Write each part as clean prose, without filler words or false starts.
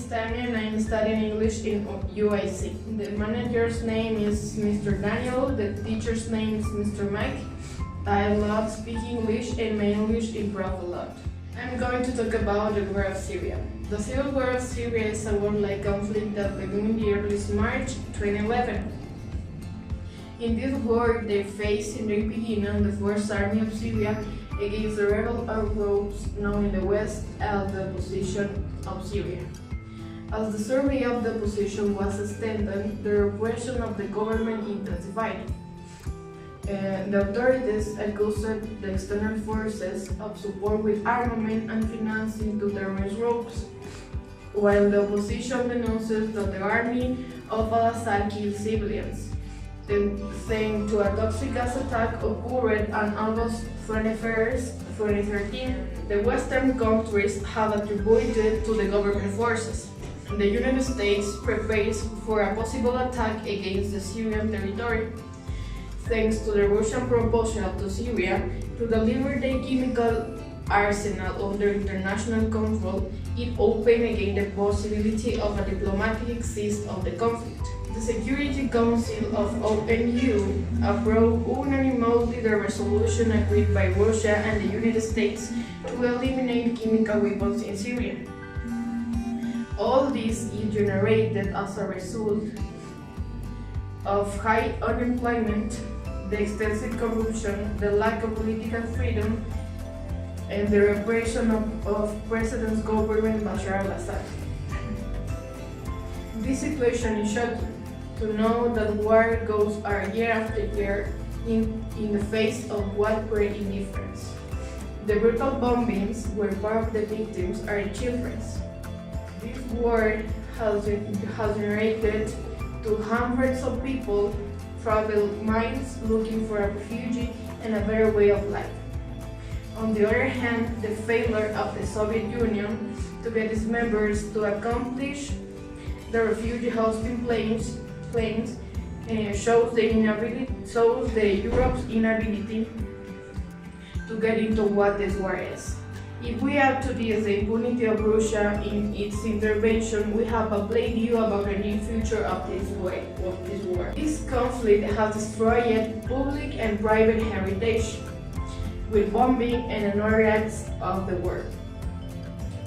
Tanya and I'm studying English in UIC. The manager's name is Mr. Daniel, the teacher's name is Mr. Mike. I love speaking English and my English improves a lot. I'm going to talk about the war of Syria. The civil war of Syria is a war-like conflict that began in the early March 2011. In this war, they faced in the beginning the First Army of Syria against the rebel groups known in the west as the Opposition of Syria. As the survey of the opposition was extended, the repression of the government intensified. The authorities accused the external forces of support with armament and financing to terrorist groups, while the opposition denounces that the army of al-Assad killed civilians. Thanks to a toxic gas attack occurred on August 21st, 2013, the Western countries have attributed to the government forces. The United States prepares for a possible attack against the Syrian territory. Thanks to the Russian proposal to Syria to deliver their chemical arsenal under international control, it opened again the possibility of a diplomatic cease of the conflict. The Security Council of ONU approved unanimously the resolution agreed by Russia and the United States to eliminate chemical weapons in Syria. All this is generated as a result of high unemployment, the extensive corruption, the lack of political freedom, and the repression of President government Bashar al-Assad. This situation is shocking to know that war goes on year after year in the face of widespread indifference. The brutal bombings where part of the victims are children. This war has generated to hundreds of people travel miles looking for a refuge and a better way of life. On the other hand, the failure of the Soviet Union to get its members to accomplish the refugee hosting plans shows the Europe's inability to get into what this war is. If we add to this the impunity of Russia in its intervention, we have a plain view about the near future of this war. This conflict has destroyed public and private heritage, with bombing and other acts of the war.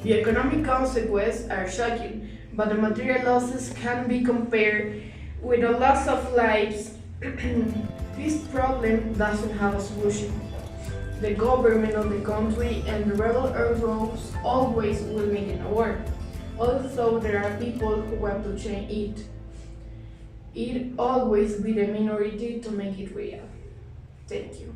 The economic consequences are shocking, but the material losses can be compared with the loss of lives. This problem doesn't have a solution. The government of the country and the rebel groups always will make it a war, although there are people who want to change it. It always be the minority to make it real. Thank you.